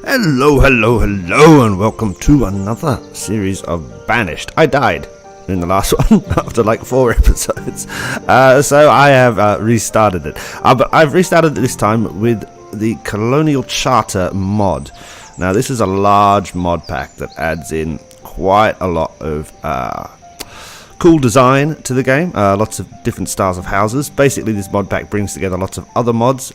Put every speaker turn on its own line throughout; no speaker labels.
Hello, hello, hello, and welcome to another series of Banished. I died in the last one after like 4 episodes, so I have restarted it. But I've restarted it this time with the Colonial Charter mod. Now, this is a large mod pack that adds in quite a lot of cool design to the game, lots of different styles of houses. Basically, this mod pack brings together lots of other mods.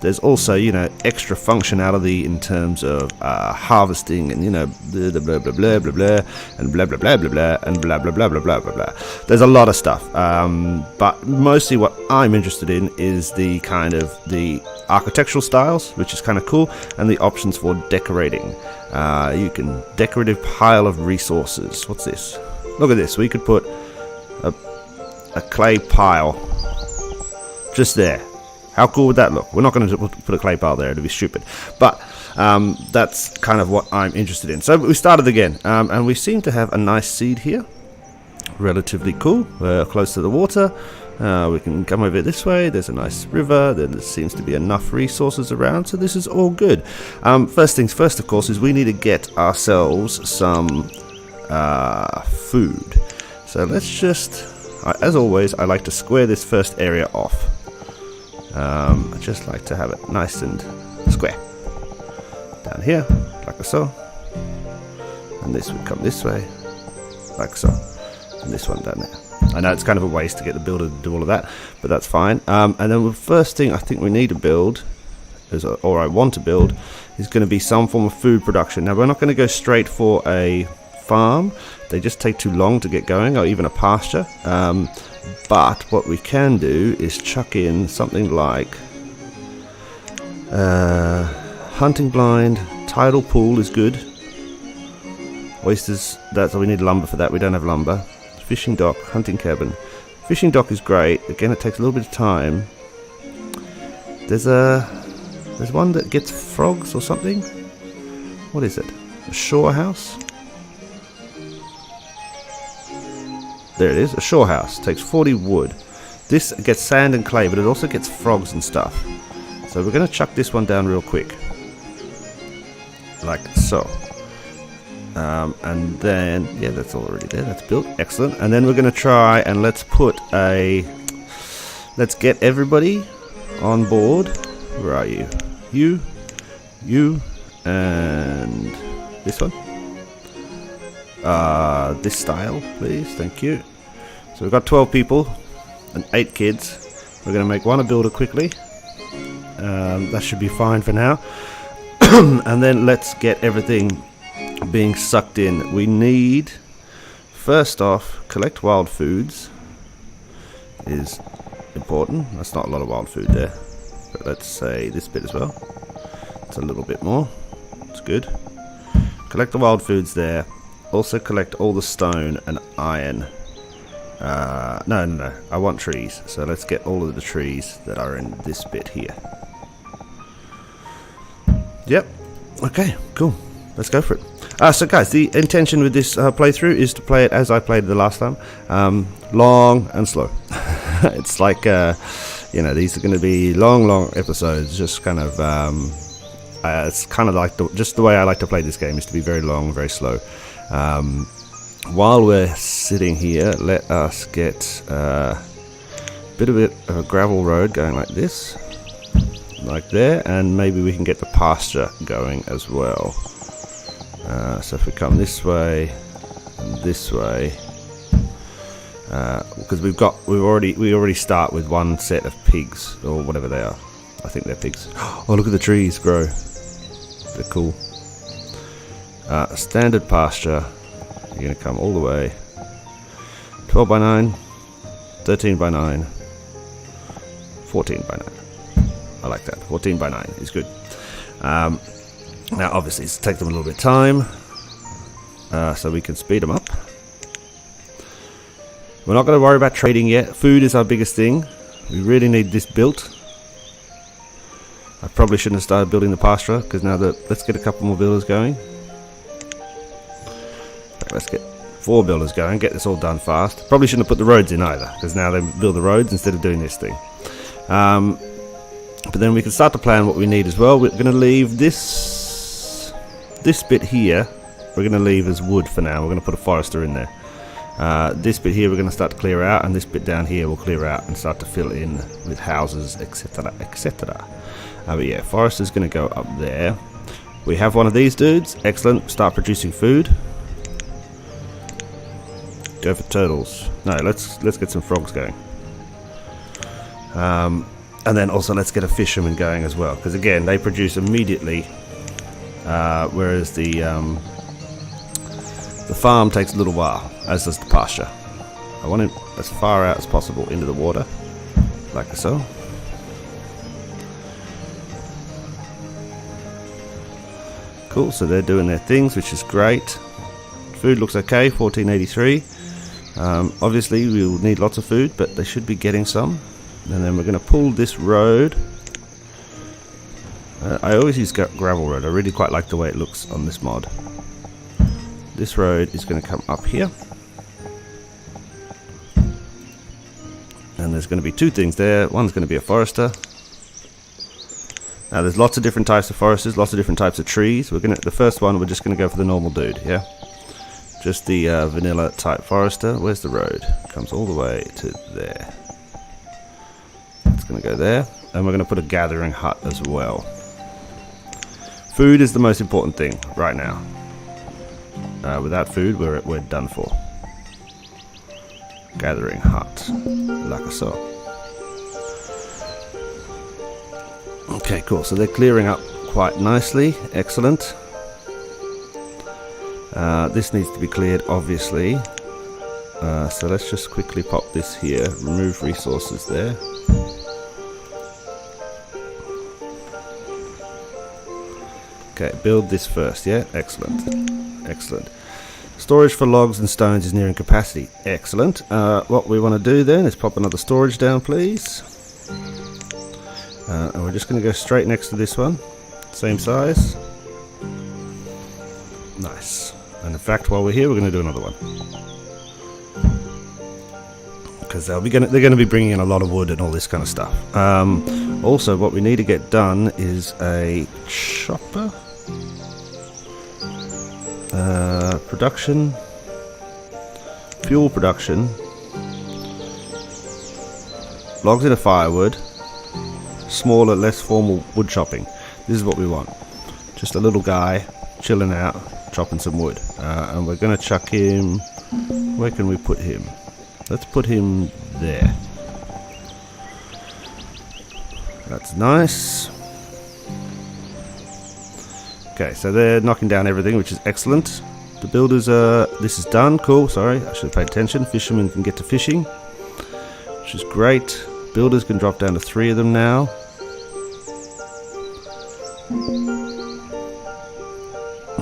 There's also, extra functionality in terms of harvesting and, blah blah blah blah blah blah and blah blah blah blah blah and blah blah blah blah blah blah blah. There's a lot of stuff, but mostly what I'm interested in is the kind of the architectural styles, which is kind of cool, and the options for decorating. You can decorative pile of resources. What's this? Look at this. We could put a clay pile just there. How cool would that look? We're not going to put a clay pile there. It'd be stupid. But that's kind of what I'm interested in. So we started again. And we seem to have a nice seed here. Relatively cool. We're close to the water. We can come over this way. There's a nice river. There seems to be enough resources around. So this is all good. First things first, of course, is we need to get ourselves some food. So let's just, as always, I like to square this first area off. I just like to have it nice and square. Down here, like so. And this would come this way, like so. And this one down there. I know it's kind of a waste to get the builder to do all of that, but that's fine. And then the first thing I think we need to build, or I want to build, is going to be some form of food production. Now, we're not going to go straight for a farm. They just take too long to get going, or even a pasture. But what we can do is chuck in something like hunting blind, tidal pool is good. Oysters, that's all we need. Lumber for that. We don't have lumber. Fishing dock, hunting cabin. Fishing dock is great. Again, it takes a little bit of time. There's one that gets frogs or something. What is it? A shore house? There it is, a shore house. Takes 40 wood. This gets sand and clay, but it also gets frogs and stuff. So we're going to chuck this one down real quick. Like so. And then, yeah, that's already there. That's built. Excellent. And then we're going to try and let's get everybody on board. Where are you? You, and this one. This style, please. Thank you. So we've got 12 people and 8 kids. We're going to make one a builder quickly. That should be fine for now. And then let's get everything being sucked in. We need, first off, collect wild foods is important. That's not a lot of wild food there. But let's say this bit as well. It's a little bit more. It's good. Collect the wild foods there. Also collect all the stone and iron. No. I want trees. So let's get all of the trees that are in this bit here. Yep. Okay, cool. Let's go for it. So guys, the intention with this playthrough is to play it as I played it the last time. Long and slow. It's like, these are going to be long episodes. Just kind of, it's kind of like just the way I like to play this game is to be very long, very slow. While we're sitting here, let us get a bit of a gravel road going like this, like there, and maybe we can get the pasture going as well. So if we come this way and this way, because we already start with one set of pigs or whatever they are. I think they're pigs. Oh, look at the trees grow. They're cool. Standard pasture. You're going to come all the way. 12 by 9, 13 by 9, 14 by 9. I like that. 14 by 9 is good. Now, obviously, it's take them a little bit of time, so we can speed them up. We're not going to worry about trading yet. Food is our biggest thing. We really need this built. I probably shouldn't have started building the pasture, because now let's get a couple more builders going. Let's get 4 builders going, get this all done fast. Probably shouldn't have put the roads in either, because now they build the roads instead of doing this thing. But then we can start to plan what we need as well. We're going to leave this this bit here we're going to leave as wood for now. We're going to put a forester in there. This bit here we're going to start to clear out, and this bit down here will clear out and start to fill in with houses, etc, etc. But yeah, forester's going to go up there. We have one of these dudes. Excellent. Start producing food. Go for turtles. No, let's get some frogs going. And then also let's get a fisherman going as well, because again they produce immediately, whereas the farm takes a little while, as does the pasture. I want it as far out as possible into the water, like so. Cool, so they're doing their things, which is great. Food looks okay, 1483. Obviously we'll need lots of food, but they should be getting some. And then we're going to pull this road. I always use gravel road. I really quite like the way it looks on this mod. This road is going to come up here. And there's going to be two things there. One's going to be a forester. Now there's lots of different types of foresters, lots of different types of trees. The first one we're just going to go for the normal dude, yeah? Just the vanilla type forester. Where's the road? Comes all the way to there. It's going to go there, and we're going to put a gathering hut as well. Food is the most important thing right now. Without food, we're done for. Gathering hut, like so. Okay, cool. So they're clearing up quite nicely. Excellent. This needs to be cleared, obviously. So let's just quickly pop this here. Remove resources there. Okay, build this first, yeah? Excellent. Excellent. Storage for logs and stones is nearing capacity. Excellent. What we want to do then is pop another storage down, please. And we're just going to go straight next to this one. Same size. Nice. And in fact, while we're here, we're going to do another one. Because they're going to be bringing in a lot of wood and all this kind of stuff. Also, what we need to get done is a chopper. Production, fuel production, logs into firewood, smaller, less formal wood chopping. This is what we want. Just a little guy chilling out, chopping some wood. And we're going to chuck him. Where can we put him? Let's put him there. That's nice. Okay, so they're knocking down everything, which is excellent. The builders this is done. Cool, sorry, I should have paid attention. Fishermen can get to fishing, which is great. Builders can drop down to 3 of them now.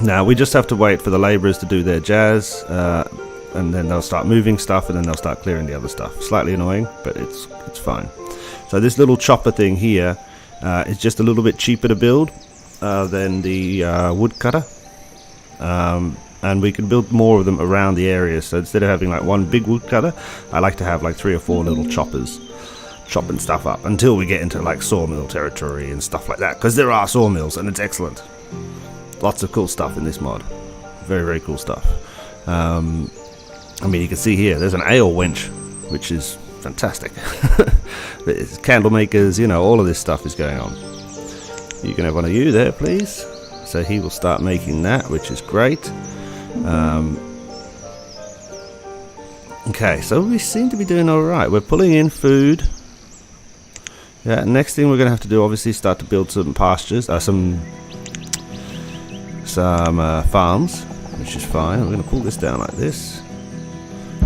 Now we just have to wait for the labourers to do their jazz, and then they'll start moving stuff, and then they'll start clearing the other stuff. Slightly annoying, but it's fine. So this little chopper thing here is just a little bit cheaper to build than the woodcutter. And we can build more of them around the area. So instead of having like one big woodcutter, I like to have like 3 or 4 little choppers chopping stuff up until we get into like sawmill territory and stuff like that, because there are sawmills and it's excellent. Lots of cool stuff in this mod. Very, very cool stuff. I mean, you can see here there's an ale winch, which is fantastic. There's candle makers, you know, all of this stuff is going on. You can have one of you there, please. So he will start making that, which is great. Okay, so we seem to be doing all right. We're pulling in food. Yeah, next thing we're going to have to do, obviously, is start to build some pastures, some farms, which is fine. We're going to pull this down like this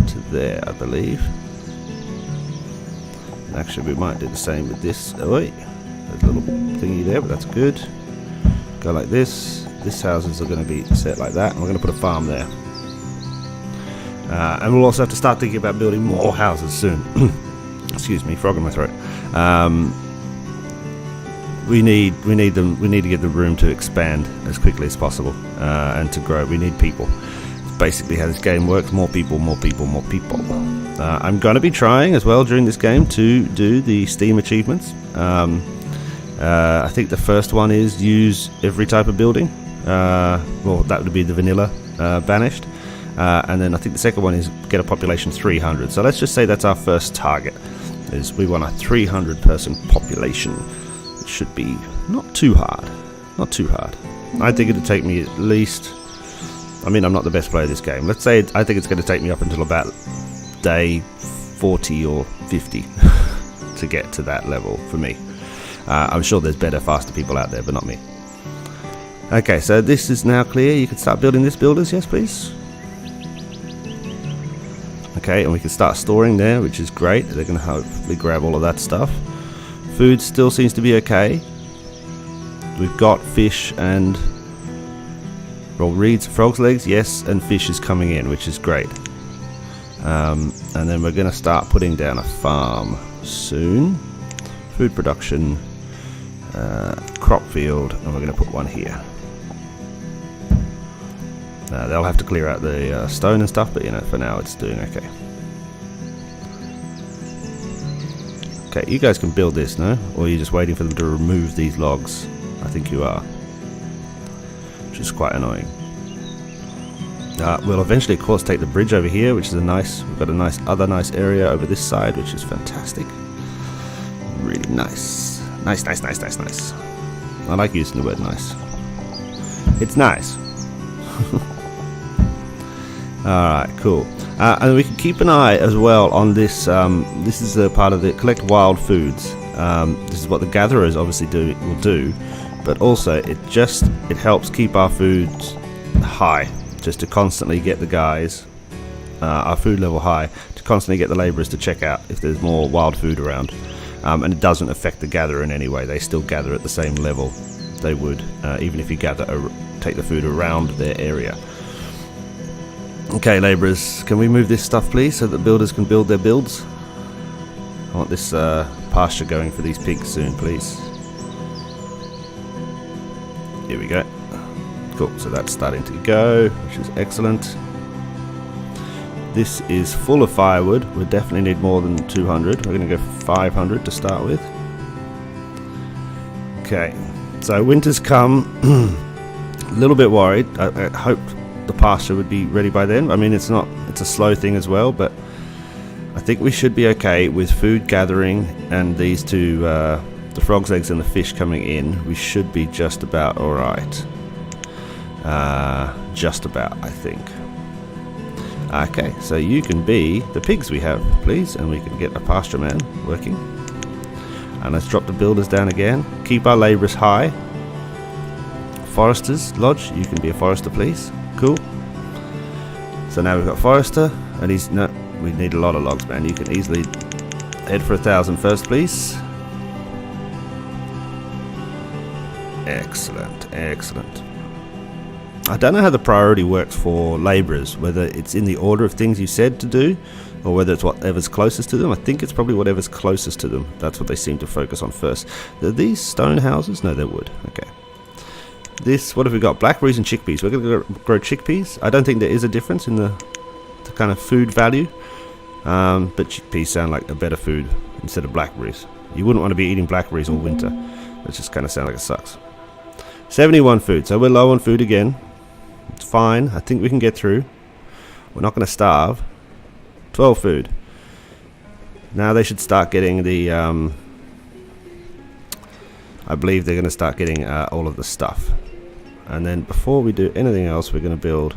to there, I believe. And actually, we might do the same with this. Oh wait, there's a little thingy there, but that's good. Go like this. These houses are going to be set like that, and we're going to put a farm there. And we'll also have to start thinking about building more houses soon. Excuse me, frog in my throat. We need to get the room to expand as quickly as possible and to grow. We need people. It's basically how this game works. More people, more people, more people. I'm going to be trying as well during this game to do the Steam achievements. I think the first one is use every type of building. Well, that would be the vanilla Banished. And then I think the second one is get a population 300. So let's just say that's our first target. Is we want a 300 person population. It should be not too hard. Not too hard. I think it'd take me at least... I mean, I'm not the best player of this game. Let's say I think it's going to take me up until about day 40 or 50 to get to that level for me. I'm sure there's better, faster people out there, but not me. Okay, so this is now clear. You can start building this, builders. Yes, please. Okay, and we can start storing there, which is great. They're going to hopefully grab all of that stuff. Food still seems to be okay. We've got fish and... well, reeds, frog's legs, yes, and fish is coming in, which is great. And then we're going to start putting down a farm soon. Food production, crop field, and we're going to put one here. They'll have to clear out the stone and stuff, but you know, for now it's doing okay. Okay, you guys can build this, no? Or are you just waiting for them to remove these logs? I think you are. Which is quite annoying. We'll eventually, of course, take the bridge over here, which is a nice... we've got a nice other nice area over this side, which is fantastic. Really nice. Nice, nice, nice, nice, nice. I like using the word nice. It's nice. Alright, cool. And we can keep an eye as well on this. This is a part of the collect wild foods. This is what the gatherers obviously will do, but also it helps keep our foods high, just to constantly get the guys our food level high, to constantly get the laborers to check out if there's more wild food around. And it doesn't affect the gatherer in any way. They still gather at the same level they would, even if you take the food around their area. Okay, labourers, can we move this stuff please so that builders can build their builds? I want this pasture going for these pigs soon, please. Here we go. Cool, so that's starting to go, which is excellent. This is full of firewood. We definitely need more than 200. We're going to go 500 to start with. Okay, so winter's come. A little bit worried. I hope the pasture would be ready by then. I mean, it's a slow thing as well, but I think we should be okay with food gathering and these two, the frog's eggs and the fish coming in. We should be just about alright. Just about, I think. Okay, so you can be the pigs we have, please, and we can get a pasture man working. And let's drop the builders down again. Keep our labourers high. Foresters Lodge, you can be a forester, please. Cool. So now we've got forester, and we need a lot of logs, man. You can easily head for 1,000 first, please. Excellent, excellent. I don't know how the priority works for labourers, whether it's in the order of things you said to do, or whether it's whatever's closest to them. I think it's probably whatever's closest to them. That's what they seem to focus on first. Are these stone houses? No, they're wood. Okay. This, what have we got? Blackberries and chickpeas. We're going to grow chickpeas. I don't think there is a difference in the kind of food value, but chickpeas sound like a better food instead of blackberries. You wouldn't want to be eating blackberries all winter. That just kind of sounds like it sucks. 71 food, so we're low on food again. It's fine. I think we can get through. We're not going to starve. 12 food. Now they should start getting the... I believe they're going to start getting all of the stuff. And then before we do anything else, we're going to build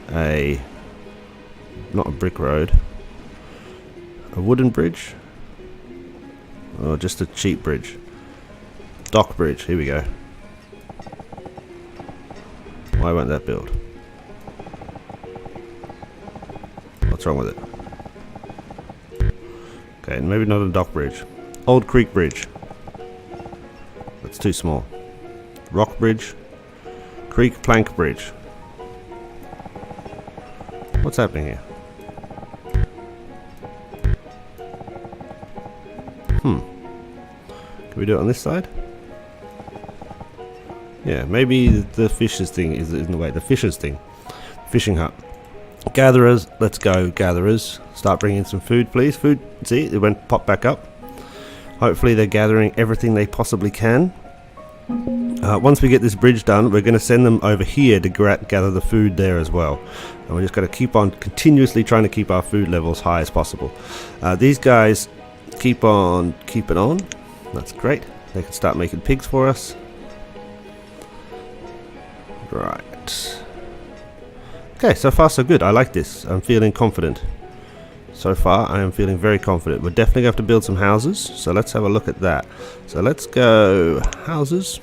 not a brick road, a wooden bridge, or just a cheap bridge. Dock bridge, here we go. Why won't that build? What's wrong with it? Okay, maybe not a dock bridge. Old Creek Bridge. That's too small. Rock Bridge. Creek Plank Bridge. What's happening here? Can we do it on this side? Yeah, maybe the fishers thing is in the way. The fishers thing. Fishing hut. Gatherers, let's go, gatherers. Start bringing some food, please. Food, see, it went pop back up. Hopefully they're gathering everything they possibly can. Once we get this bridge done, we're going to send them over here to gather the food there as well. And we're just going to keep on continuously trying to keep our food levels high as possible. These guys keep on keeping on. That's great. They can start making pigs for us. Right. Okay, so far so good. I like this. I'm feeling confident. So far, I am feeling very confident. We're definitely going to have to build some houses. So let's have a look at that. So let's go houses.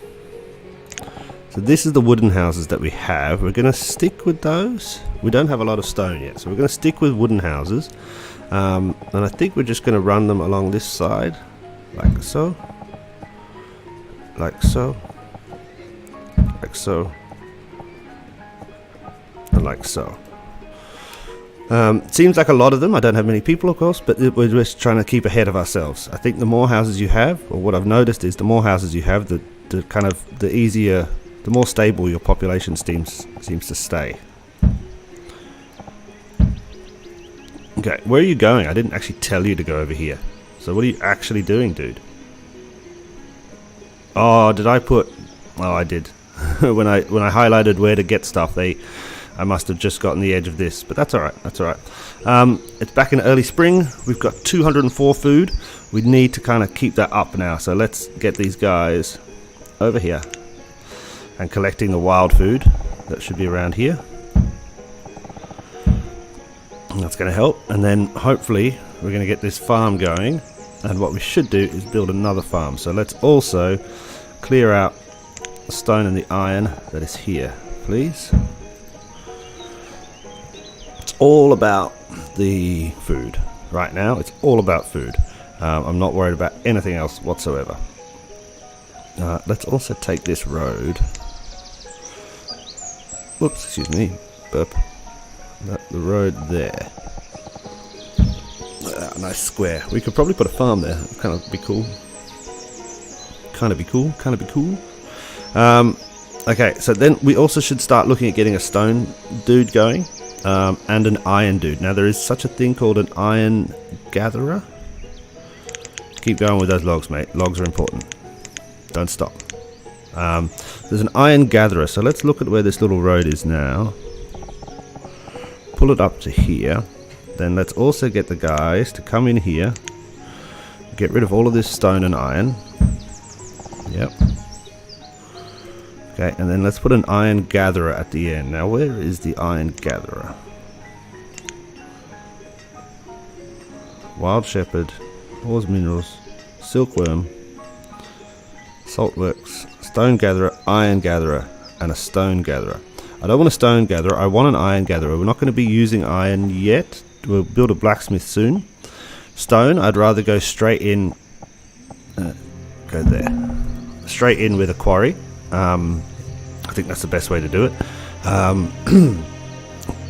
So this is the wooden houses that we have. We're going to stick with those. We don't have a lot of stone yet, so we're going to stick with wooden houses. And I think we're just going to run them along this side, like so. Like so. Like so. And like so. Seems like a lot of them. I don't have many people, of course, but we're just trying to keep ahead of ourselves. I think the more houses you have, or what I've noticed is the more houses you have, the kind of the easier, the more stable your population seems to stay. Okay, where are you going? I didn't actually tell you to go over here. So what are you actually doing, dude? Oh, did I put... Oh, I did. when I highlighted where to get stuff, I must have just gotten the edge of this, but that's alright, that's alright. It's back in early spring. We've got 204 food. We need to kind of keep that up now, so let's get these guys over here and collecting the wild food that should be around here. And that's going to help, and then hopefully we're going to get this farm going, and what we should do is build another farm. So let's also clear out the stone and the iron that is here, please. All about the food right now. It's all about food. I'm not worried about anything else whatsoever. Let's also take this road. Whoops, excuse me. Burp. The road there. Nice square. We could probably put a farm there. Kind of be cool. Kind of be cool. Kind of be cool. Okay, so then we also should start looking at getting a stone dude going. And an iron dude. Now there is such a thing called an iron gatherer. Keep going with those logs, mate. Logs are important. Don't stop. There's an iron gatherer, so let's look at where this little road is now. Pull it up to here. Then let's also get the guys to come in here. Get rid of all of this stone and iron. Yep. Okay, and then let's put an iron gatherer at the end. Now, where is the iron gatherer? Wild shepherd, ores minerals, silkworm, saltworks, stone gatherer, iron gatherer, and a stone gatherer. I don't want a stone gatherer, I want an iron gatherer. We're not going to be using iron yet. We'll build a blacksmith soon. Stone, I'd rather go straight in. Go there. Straight in with a quarry. I think that's the best way to do it.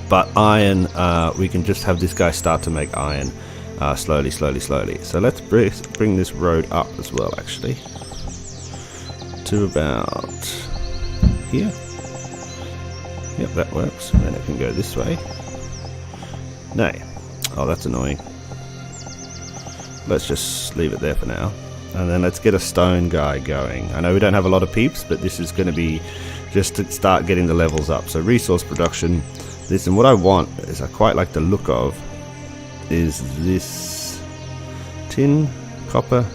But iron, we can just have this guy start to make iron slowly. So let's bring this road up as well, actually, to about here. Yep, that works. And then it can go this way. No. Oh, that's annoying. Let's just leave it there for now. And then let's get a stone guy going. I know we don't have a lot of peeps, but this is going to be just to start getting the levels up. So resource production, this, and what I want is, I quite like the look of, is this tin, copper,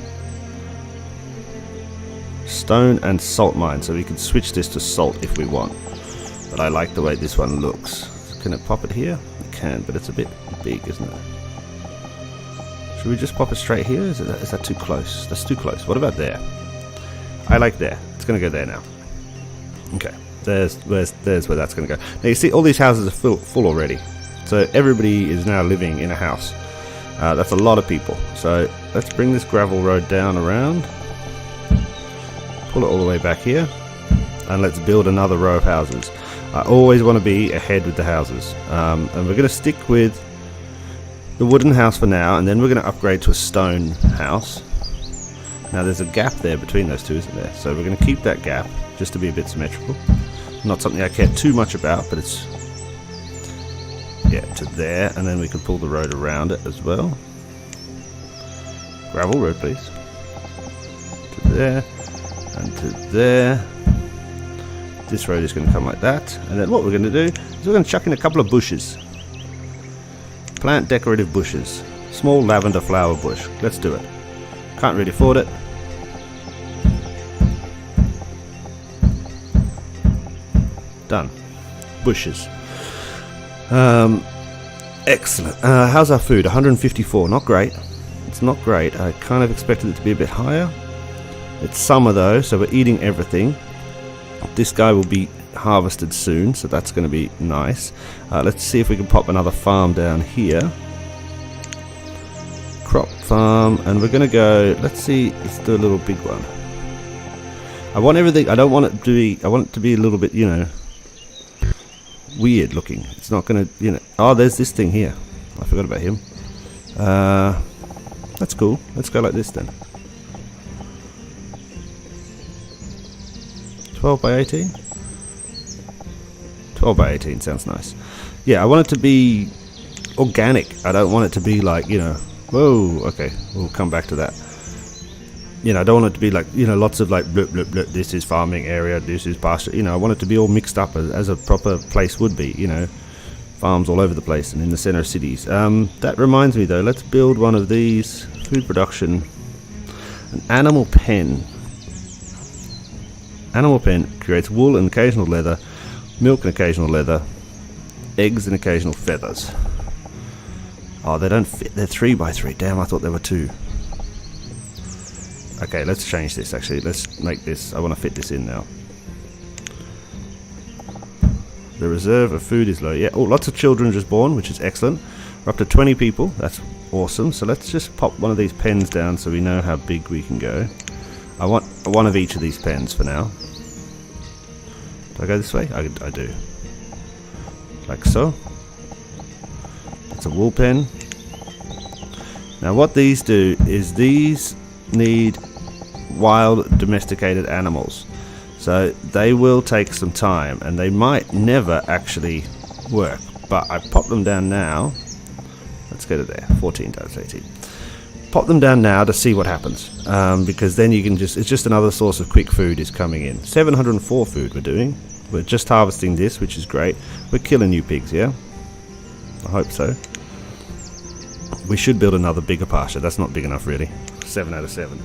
stone and salt mine. So we can switch this to salt if we want. But I like the way this one looks. Can it pop it here? It can, but it's a bit big, isn't it? Should we just pop it straight here? Is that too close? That's too close. What about there? I like there. It's going to go there now. Okay. There's where that's going to go. Now you see all these houses are full already. So everybody is now living in a house. That's a lot of people. So let's bring this gravel road down around. Pull it all the way back here. And let's build another row of houses. I always want to be ahead with the houses. And we're going to stick with the wooden house for now, and then we're going to upgrade to a stone house. Now there's a gap there between those two, isn't there? So we're going to keep that gap just to be a bit symmetrical. Not something I care too much about, but it's, yeah, to there, and then we can pull the road around it as well. Gravel road, please. To there, and to there. This road is going to come like that, and then what we're going to do is we're going to chuck in a couple of bushes. Plant decorative bushes. Small lavender flower bush. Let's do it. Can't really afford it. Done. Bushes. Excellent. How's our food? 154. Not great. It's not great. I kind of expected it to be a bit higher. It's summer though, so we're eating everything. This guy will be harvested soon, so that's going to be nice. Let's see if we can pop another farm down here. Crop farm, and we're going to go, let's do a little big one. I want everything, I don't want it to be, I want it to be a little bit, you know, weird looking. It's not going to, you know, oh, there's this thing here. I forgot about him. That's cool. Let's go like this then. 12 by 18? 12 by 18 sounds nice. Yeah, I want it to be organic. I don't want it to be like, you know, whoa, okay, we'll come back to that. You know, I don't want it to be like, you know, lots of like, blip, blip, blip, this is farming area, this is pasture. You know, I want it to be all mixed up as a proper place would be, you know. Farms all over the place and in the center of cities. That reminds me though, let's build one of these. Food production. An animal pen. Animal pen creates wool and occasional leather, milk and occasional leather, eggs and occasional feathers. Oh, they don't fit. They're 3 by 3. Damn, I thought there were 2. Okay, let's change this actually. Let's make this. I want to fit this in now. The reserve of food is low. Yeah, oh, lots of children just born, which is excellent. We're up to 20 people. That's awesome. So let's just pop one of these pens down so we know how big we can go. I want one of each of these pens for now. Do I go this way? I do. Like so. It's a wool pen. Now what these do is these need wild domesticated animals. So they will take some time and they might never actually work. But I pop them down now. Let's go to there. 14 times 18. Pop them down now to see what happens. Because then you can just, it's just another source of quick food is coming in. 704 food we're doing. We're just harvesting this, which is great. We're killing you pigs, yeah? I hope so. We should build another bigger pasture. That's not big enough really. 7 out of 7.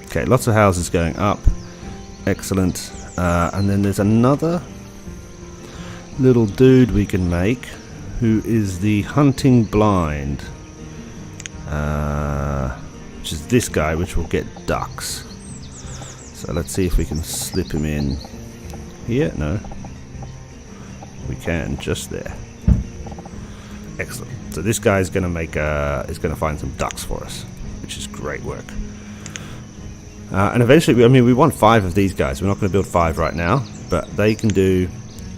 Okay, lots of houses going up. Excellent. And then there's another little dude we can make who is the hunting blind. Which is this guy, which will get ducks. So let's see if we can slip him in here. No. We can, just there. Excellent. So this guy is going to make is going to find some ducks for us, which is great work. And eventually, I mean, we want 5 of these guys. We're not going to build 5 right now, but they can do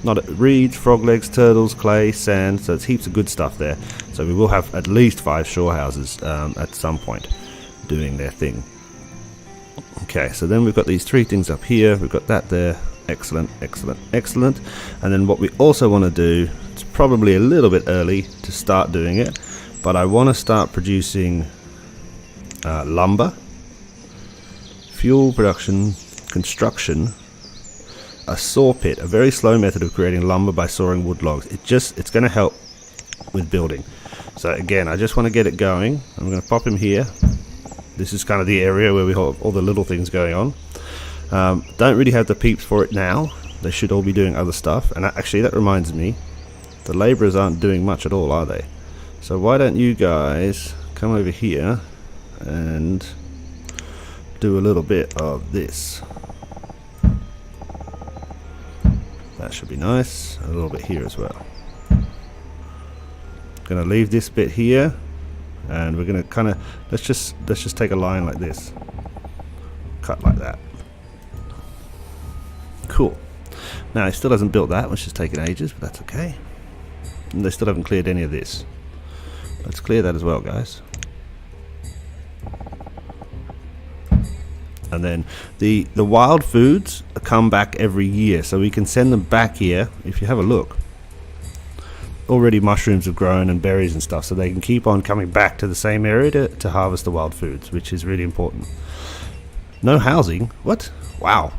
reeds, frog legs, turtles, clay, sand. So it's heaps of good stuff there. So we will have at least 5 shore houses at some point doing their thing. Okay, so then we've got these 3 things up here. We've got that there. Excellent, excellent, excellent. And then what we also want to do, it's probably a little bit early to start doing it, but I want to start producing lumber, fuel production, construction, a saw pit, a very slow method of creating lumber by sawing wood logs. It's going to help with building. So again, I just want to get it going. I'm going to pop him here. This is kind of the area where we have all the little things going on. Don't really have the peeps for it now. They should all be doing other stuff. And actually, that reminds me, the laborers aren't doing much at all, are they? So why don't you guys come over here and do a little bit of this. That should be nice. A little bit here as well. Gonna leave this bit here, and we're gonna kind of let's just take a line like this, cut like that. Cool. Now, he still hasn't built that, which has taken ages, but that's okay. And they still haven't cleared any of this. Let's clear that as well, guys. And then the wild foods come back every year, so we can send them back here. If you have a look, already mushrooms have grown and berries and stuff, so they can keep on coming back to the same area to harvest the wild foods, which is really important. No housing? What? Wow.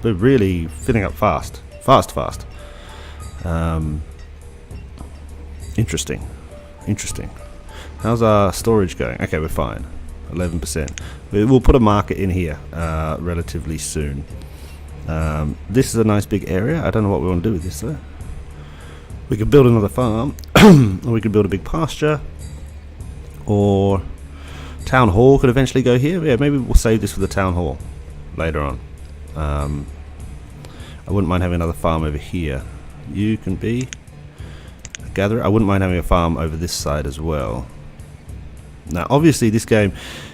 They're really filling up fast. Fast. Interesting. How's our storage going? Okay, we're fine. 11%. We'll put a market in here relatively soon. This is a nice big area. I don't know what we want to do with this though. We could build another farm, or we could build a big pasture, or town hall could eventually go here. Yeah, maybe we'll save this for the town hall later on. I wouldn't mind having another farm over here. You can be a gatherer. I wouldn't mind having a farm over this side as well. Now, obviously, this game,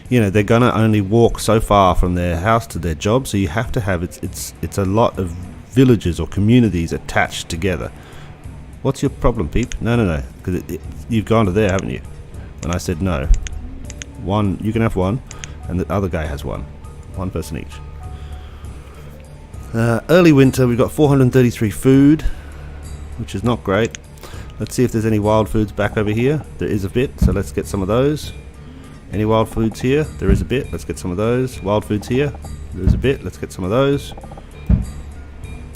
you know, they're gonna only walk so far from their house to their job, so you have to have it's a lot of villages or communities attached together. What's your problem, Peep? No, because you've gone to there, haven't you? When I said no, one, you can have one, and the other guy has one. One person each. Early winter, we've got 433 food, which is not great. Let's see if there's any wild foods back over here. There is a bit, so let's get some of those. Any wild foods here? There is a bit. Let's get some of those. Wild foods here? There is a bit. Let's get some of those.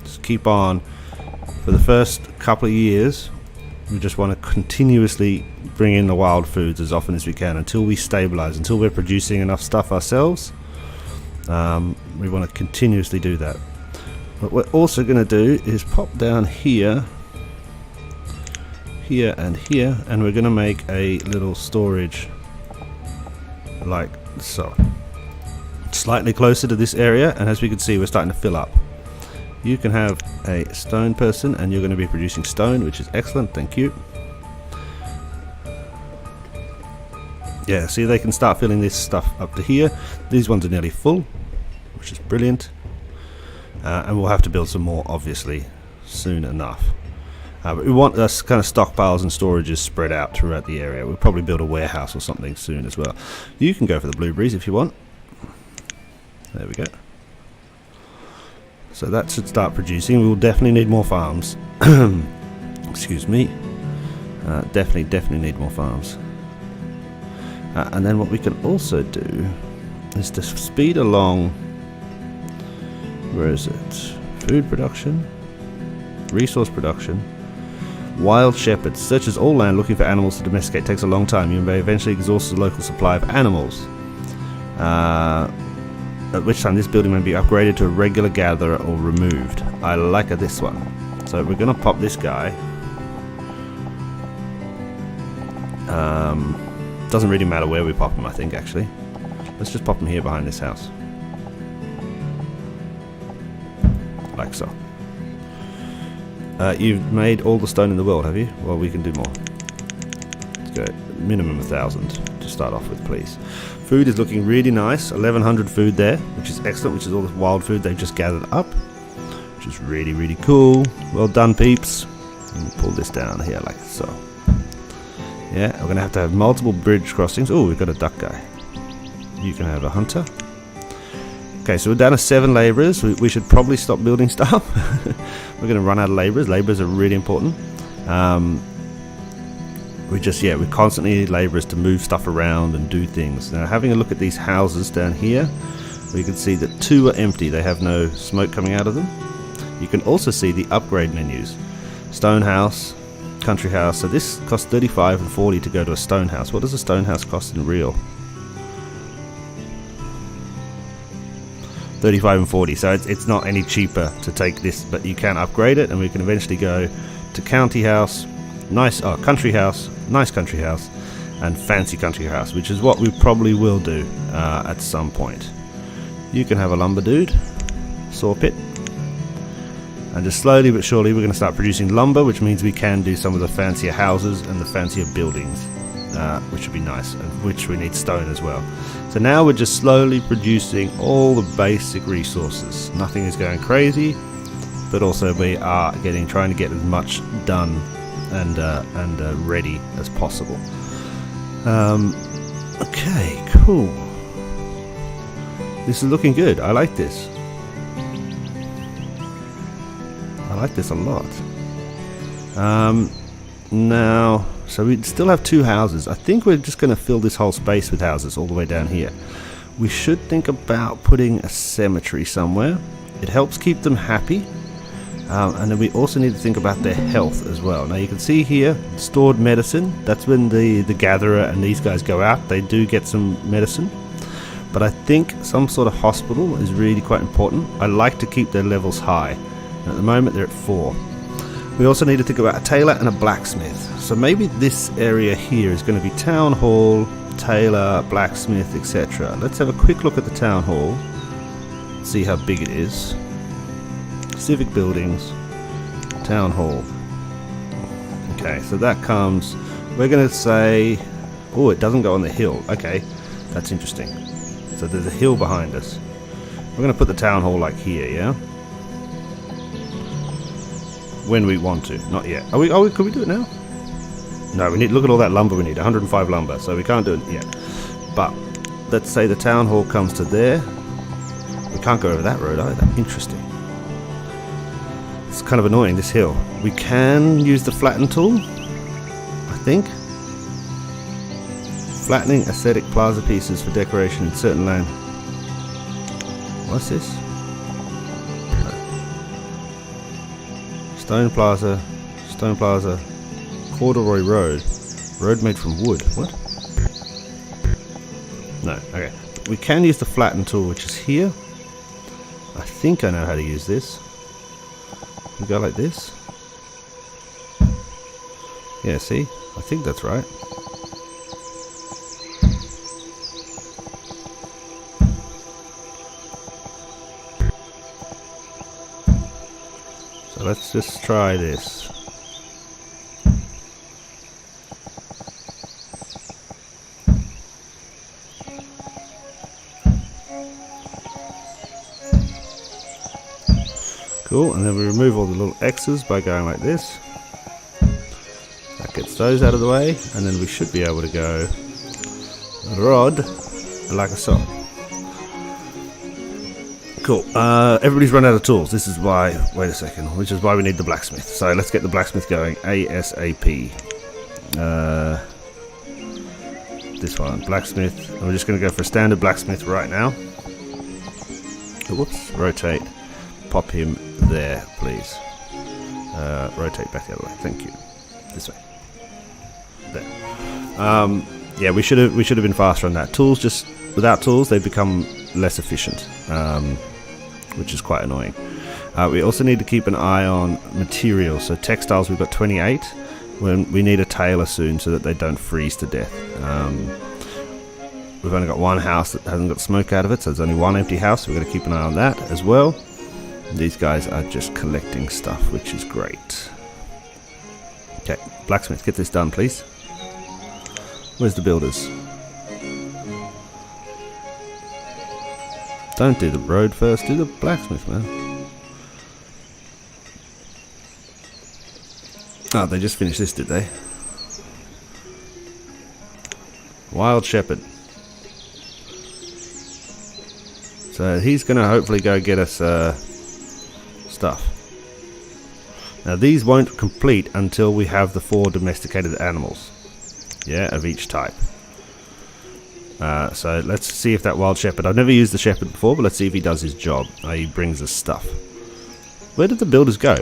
Just keep on. For the first couple of years, we just want to continuously bring in the wild foods as often as we can until we stabilize, until we're producing enough stuff ourselves. We want to continuously do that. What we're also going to do is pop down here, and here, and we're going to make a little storage like so, slightly closer to this area, and as we can see, we're starting to fill up. You can have a stone person, and you're going to be producing stone, which is excellent. Thank you. Yeah, see, they can start filling this stuff up to here. These ones are nearly full, which is brilliant. And we'll have to build some more, obviously, soon enough. But we want us kind of stockpiles and storages spread out throughout the area. We'll probably build a warehouse or something soon as well. You can go for the blueberries if you want. There we go. So that should start producing. We will definitely need more farms. Excuse me. Definitely need more farms. And then what we can also do is to speed along. Where is it? Food production, resource production. Wild shepherd searches all land looking for animals to domesticate. Takes a long time. You may eventually exhaust the local supply of animals. At which time this building may be upgraded to a regular gatherer or removed. I like this one. So we're going to pop this guy. Doesn't really matter where we pop him, I think, actually. Let's just pop him here behind this house. Like so. You've made all the stone in the world, have you? Well, we can do more. Let's go minimum 1,000 to start off with, please. Food is looking really nice. 1,100 food there, which is excellent, which is all this wild food they've just gathered up, which is really cool. Well done, peeps. And we'll pull this down here like so. Yeah, we're going to have multiple bridge crossings. Oh, we've got a duck guy. You can have a hunter. Okay, so we're down to 7 labourers. We should probably stop building stuff. We're going to run out of labourers. Labourers are really important. We constantly need labourers to move stuff around and do things. Now, having a look at these houses down here, we can see that 2 are empty. They have no smoke coming out of them. You can also see the upgrade menus. Stone house, country house. So this costs 35 and 40 to go to a stone house. What does a stone house cost in real? 35 and 40, so it's not any cheaper to take this, but you can upgrade it, and we can eventually go to county house, country house, nice country house, and fancy country house, which is what we probably will do at some point. You can have a lumber dude, saw pit, and just slowly but surely we're going to start producing lumber, which means we can do some of the fancier houses and the fancier buildings, which would be nice, and which we need stone as well. So now we're just slowly producing all the basic resources. Nothing is going crazy, but also we are trying to get as much done and ready as possible. Okay, cool. This is looking good. I like this. I like this a lot. Now, so we still have 2 houses. I think we're just going to fill this whole space with houses all the way down here. We should think about putting a cemetery somewhere. It helps keep them happy. And then we also need to think about their health as well. Now you can see here, stored medicine. That's when the gatherer and these guys go out. They do get some medicine. But I think some sort of hospital is really quite important. I like to keep their levels high. And at the moment they're at 4. We also need to think about a tailor and a blacksmith. So maybe this area here is going to be town hall, tailor, blacksmith, etc. Let's have a quick look at the town hall. See how big it is. Civic buildings, town hall. Okay, so that comes, we're going to say, oh, it doesn't go on the hill. Okay, that's interesting. So there's a hill behind us. We're going to put the town hall like here, yeah? When we want to, not yet. Could we do it now? No, we need, look at all that lumber we need, 105 lumber, so we can't do it yet. But let's say the town hall comes to there. We can't go over that road either. Interesting. It's kind of annoying, this hill. We can use the flatten tool, I think. Flattening aesthetic plaza pieces for decoration in certain land. What's this? Stone plaza, corduroy road made from wood. What? No, okay. We can use the flatten tool, which is here. I think I know how to use this. We go like this. Yeah, see? I think that's right. So let's just try this. Cool, and then we remove all the little X's by going like this. That gets those out of the way, and then we should be able to go rod like a sock. Cool, everybody's run out of tools. This is why, wait a second, which is why we need the blacksmith. So let's get the blacksmith going ASAP. This one, blacksmith, and we're just going to go for a standard blacksmith right now. Whoops, rotate. Pop him there, please. Rotate back the other way. Thank you. This way. There. Yeah, we should have been faster on that. Tools, just without tools, they become less efficient, which is quite annoying. We also need to keep an eye on materials. So textiles, we've got 28. When we need a tailor soon so that they don't freeze to death. We've only got one house that hasn't got smoke out of it, so there's only one empty house. So we've got to keep an eye on that as well. These guys are just collecting stuff, which is great. Okay, blacksmith, get this done, please. Where's the builders? Don't do the road first, do the blacksmith, man. Oh, they just finished this, did they? Wild Shepherd. So he's going to hopefully go get us stuff. Now these won't complete until we have the 4 domesticated animals. Yeah, of each type. So let's see if that wild shepherd, I've never used the shepherd before, but let's see if he does his job. He brings us stuff. Where did the builders go?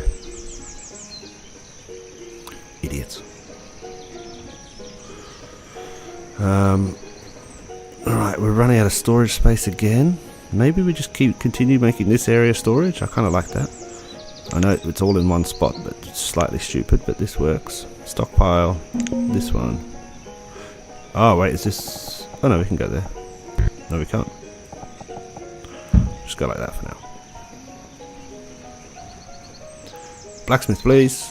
Idiots. Alright, we're running out of storage space again. Maybe we just continue making this area storage. I kind of like that. I know it's all in one spot, but it's slightly stupid, but this works. Stockpile, this one. Oh wait, is this... Oh no, we can go there. No, we can't. Just go like that for now. Blacksmith, please.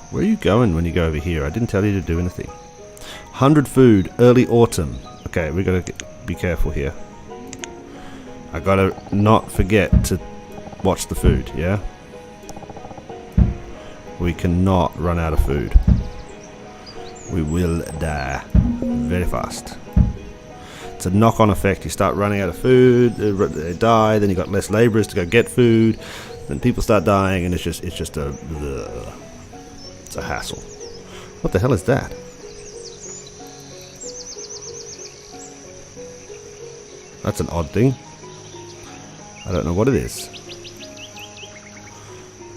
Where are you going when you go over here? I didn't tell you to do anything. 100 food, early autumn. Okay, we gotta be careful here. I gotta not forget to watch the food, yeah? We cannot run out of food. We will die very fast. It's a knock-on effect. You start running out of food, they die, then you got less laborers to go get food, then people start dying, and it's just a hassle. What the hell is that? That's an odd thing. I don't know what it is.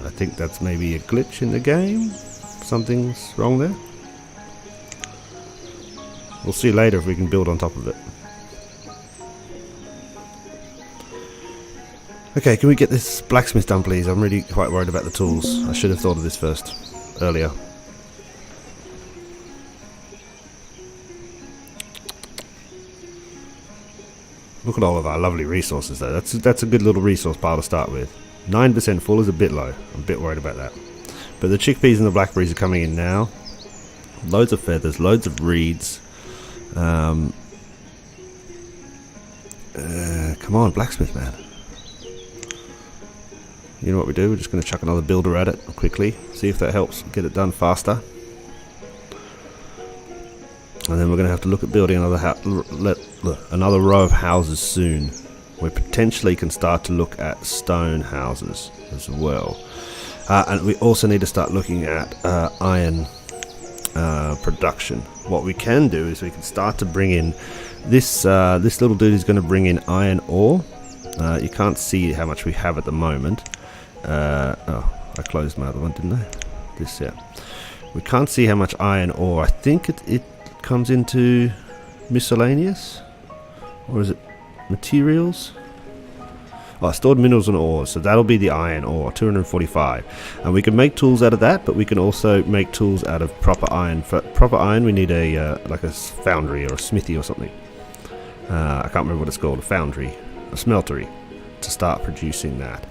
I think that's maybe a glitch in the game. Something's wrong there. We'll see later if we can build on top of it. Okay, can we get this blacksmith done, please? I'm really quite worried about the tools. I should have thought of this first, earlier. Look at all of our lovely resources though. That's a good little resource pile to start with. 9% full is a bit low. I'm a bit worried about that. But the chickpeas and the blackberries are coming in now. Loads of feathers, loads of reeds. Come on, blacksmith man. You know what we do? We're just going to chuck another builder at it quickly. See if that helps get it done faster. And then we're going to have to look at building another row of houses soon. We potentially can start to look at stone houses as well. And we also need to start looking at iron production. What we can do is we can start to bring in this little dude is going to bring in iron ore. You can't see how much we have at the moment. Oh, I closed my other one, didn't I? This, yeah. We can't see how much iron ore. I think it comes into miscellaneous, or is it materials? Oh, stored minerals and ores, so that'll be the iron ore, 245. And we can make tools out of that, but we can also make tools out of proper iron. For proper iron we need a like a foundry or a smithy or something. I can't remember what it's called, a foundry, a smeltery, to start producing that.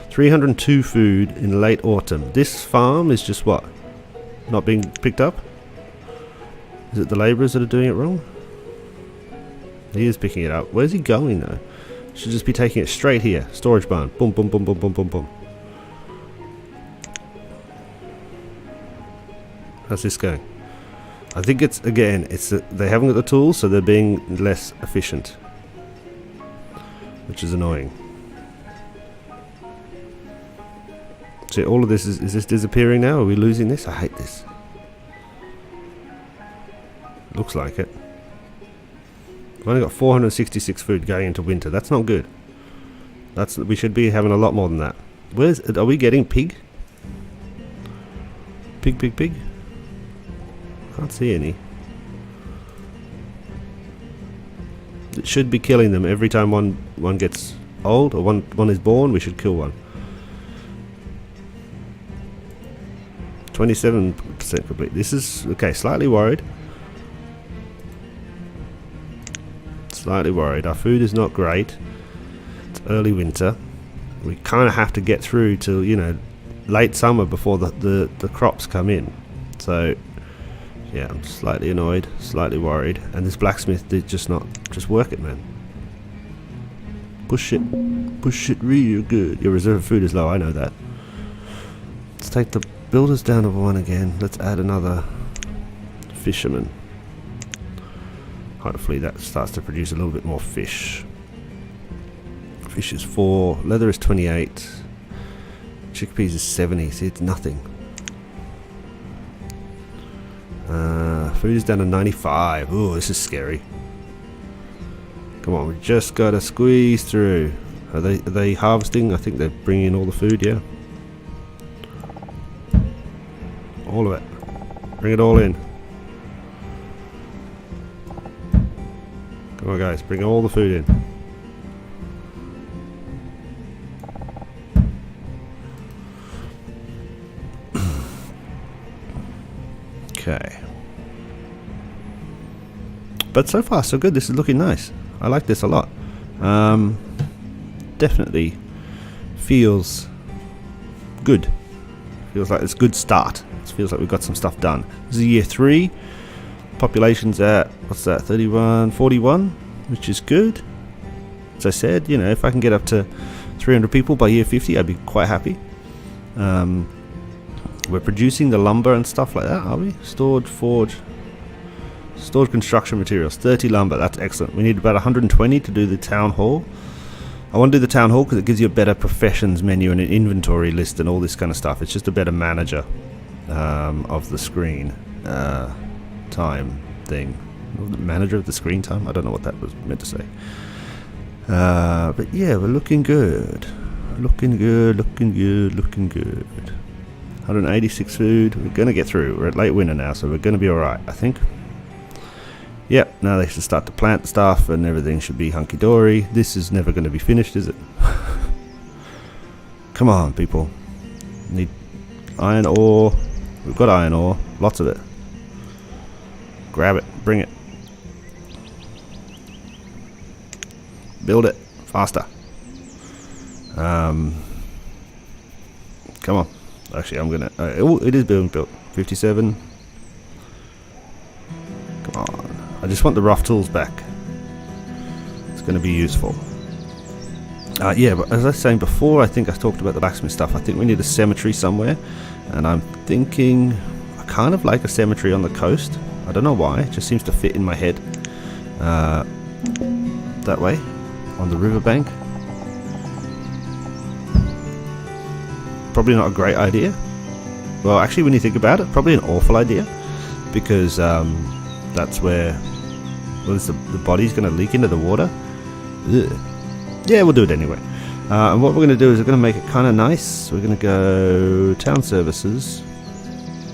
302 food in late autumn. This farm is just what? Not being picked up? Is it the labourers that are doing it wrong? He is picking it up. Where's he going though? Should just be taking it straight here. Storage barn. Boom, boom, boom, boom, boom, boom, boom. How's this going? I think it's, again, they haven't got the tools, so they're being less efficient. Which is annoying. See, all of this is this disappearing now? Are we losing this? I hate this. Looks like it. We've only got 466 food going into winter. That's not good. We should be having a lot more than that. Are we getting pig? Pig, pig, pig? Can't see any. It should be killing them every time one gets old or one is born. We should kill one. 27% complete. This is okay. Slightly worried. Slightly worried. Our food is not great. It's early winter. We kind of have to get through till, you know, late summer before the crops come in. So yeah, I'm slightly annoyed, slightly worried. And this blacksmith did just work it, man. Push it real good. Your reserve food is low, I know that. Let's take the builders down to 1 again. Let's add another fisherman. Hopefully that starts to produce a little bit more fish. Fish is 4, leather is 28, chickpeas is 70. See, it's nothing. Food is down to 95. Ooh, this is scary. Come on, we just gotta squeeze through. Are they harvesting? I think they're bringing in all the food. Yeah, all of it. Bring it all in. Come on, guys, bring all the food in. Okay. But so far, so good. This is looking nice. I like this a lot. Definitely feels good. Feels like it's a good start. It feels like we've got some stuff done. This is year 3. Population's at, what's that, 31, 41, which is good. As I said, you know, if I can get up to 300 people by year 50, I'd be quite happy. We're producing the lumber and stuff like that, are we? Stored construction materials, 30 lumber, that's excellent. We need about 120 to do the town hall. I want to do the town hall because it gives you a better professions menu and an inventory list and all this kind of stuff. It's just a better manager of the screen time thing. Manager of the screen time? I don't know what that was meant to say. But yeah, we're looking good. Looking good, looking good, looking good. 186 food. We're going to get through. We're at late winter now, so we're going to be alright, I think. Yep, now they should start to plant stuff and everything should be hunky-dory. This is never going to be finished, is it? Come on, people. Need iron ore. We've got iron ore. Lots of it. Grab it. Bring it. Build it. Faster. Come on. Actually, I'm gonna... oh, it is being built. 57. Come on. I just want the rough tools back. It's going to be useful. Yeah, but as I was saying before, I think I talked about the blacksmith stuff. I think we need a cemetery somewhere. And I'm thinking... I kind of like a cemetery on the coast. I don't know why. It just seems to fit in my head. That way. On the riverbank. Probably not a great idea. Well, actually, when you think about it, probably an awful idea. Because that's where... well, is the body's going to leak into the water? Ugh. Yeah, we'll do it anyway. And what we're going to do is we're going to make it kind of nice. We're going to go town services,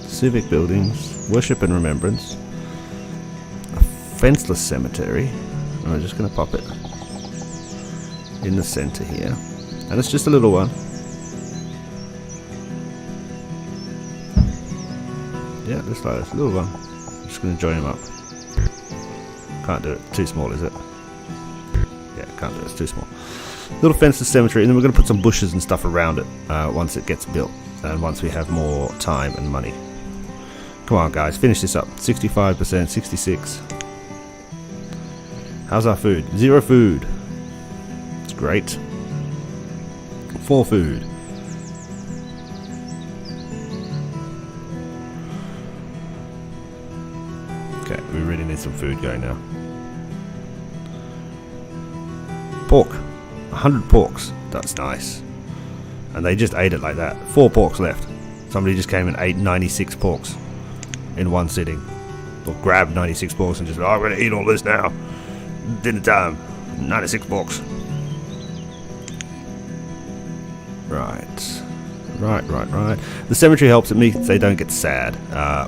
civic buildings, worship and remembrance, a fenceless cemetery. And we're just going to pop it in the center here. And it's just a little one. Yeah, just like this little one. I'm just going to join them up. Can't do it. Too small, is it? Yeah, can't do it. It's too small. Little fenceless cemetery, and then we're going to put some bushes and stuff around it once it gets built, and once we have more time and money. Come on, guys, finish this up. 65%, 66. How's our food? 0 food. It's great. 4 food. Okay, we really need some food going now. Pork. 100 porks. That's nice. And they just ate it like that. 4 porks left. Somebody just came and ate 96 porks in one sitting. Or grabbed 96 porks and just, oh, I'm going to eat all this now. Dinner time. 96 porks. Right. Right. The cemetery helps. It means they don't get sad,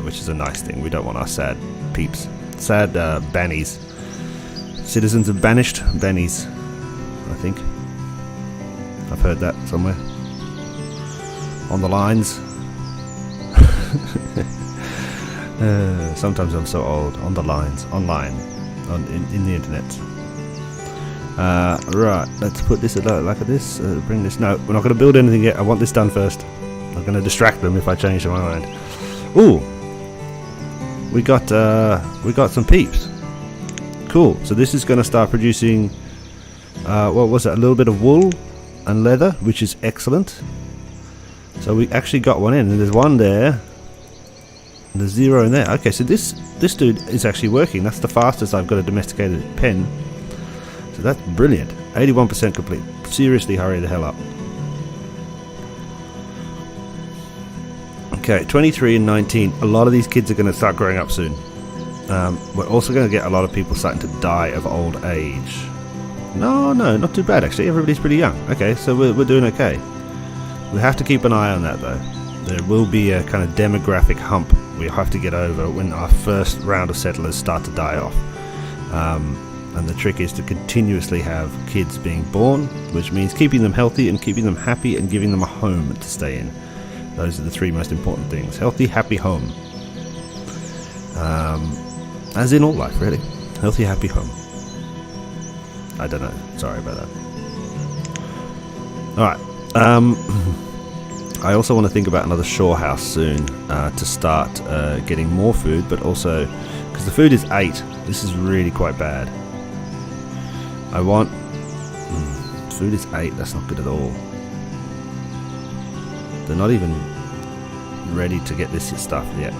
which is a nice thing. We don't want our sad peeps. Sad bannies. Citizens of Banished. Bannies. I think. I've heard that somewhere. On the lines. Sometimes I'm so old. On the lines. Online. In the internet. Right. Let's put this like this. Bring this. No, we're not going to build anything yet. I want this done first. I'm going to distract them if I change my mind. Ooh. We got some peeps. Cool. So this is going to start producing... what was it? A little bit of wool and leather, which is excellent. So we actually got one in, and there's one there. And there's 0 in there. Okay, so this dude is actually working. That's the fastest I've got a domesticated pen. So that's brilliant. 81% complete. Seriously, hurry the hell up. Okay, 23 and 19. A lot of these kids are going to start growing up soon. We're also going to get a lot of people starting to die of old age. No, not too bad actually. Everybody's pretty young. Okay, so we're doing okay. We have to keep an eye on that though. There will be a kind of demographic hump we have to get over when our first round of settlers start to die off. And the trick is to continuously have kids being born, which means keeping them healthy and keeping them happy and giving them a home to stay in. Those are the 3 most important things. Healthy, happy home. As in all life, really. Healthy, happy home. I don't know. Sorry about that. Alright. I also want to think about another shore house soon to start getting more food, but also... because the food is 8. This is really quite bad. I want... food is 8. That's not good at all. They're not even ready to get this stuff yet.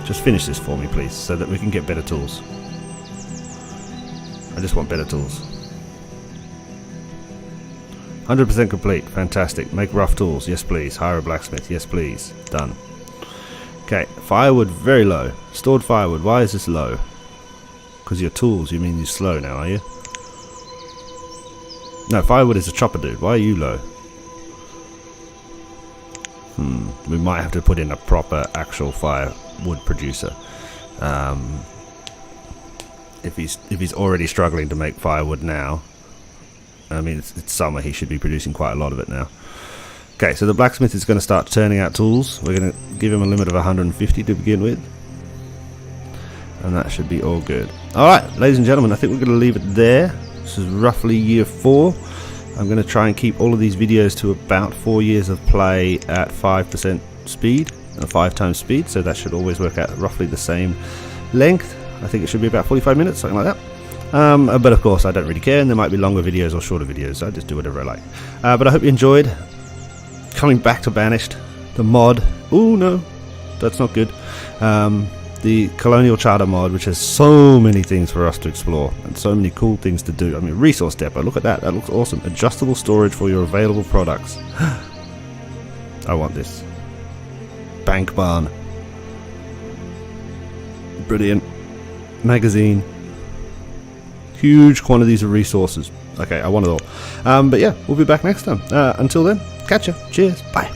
Just finish this for me, please, so that we can get better tools. I just want better tools. 100% complete. Fantastic. Make rough tools. Yes, please. Hire a blacksmith. Yes, please. Done. Okay. Firewood, very low. Stored firewood. Why is this low? Because your tools. You mean you're slow now, are you? No, firewood is a chopper dude. Why are you low? We might have to put in a proper actual firewood producer. If he's already struggling to make firewood now, I mean it's summer, he should be producing quite a lot of it now. Okay, so the blacksmith is going to start turning out tools. We're going to give him a limit of 150 to begin with, and that should be all good. Alright, ladies and gentlemen, I think we're going to leave it there. This is roughly year 4. I'm going to try and keep all of these videos to about 4 years of play at 5% speed, 5 times speed, so that should always work out roughly the same length. I think it should be about 45 minutes, something like that. But of course I don't really care, and there might be longer videos or shorter videos, so I just do whatever I like. But I hope you enjoyed coming back to Banished, the mod. Oh no, that's not good. The Colonial Charter mod, which has so many things for us to explore and so many cool things to do. I mean, resource depot, look at that, that looks awesome. Adjustable storage for your available products. I want this. Bank barn. Brilliant. Magazine. Huge quantities of resources. Okay, I want it all. But yeah, we'll be back next time. Until then, catch ya. Cheers. Bye.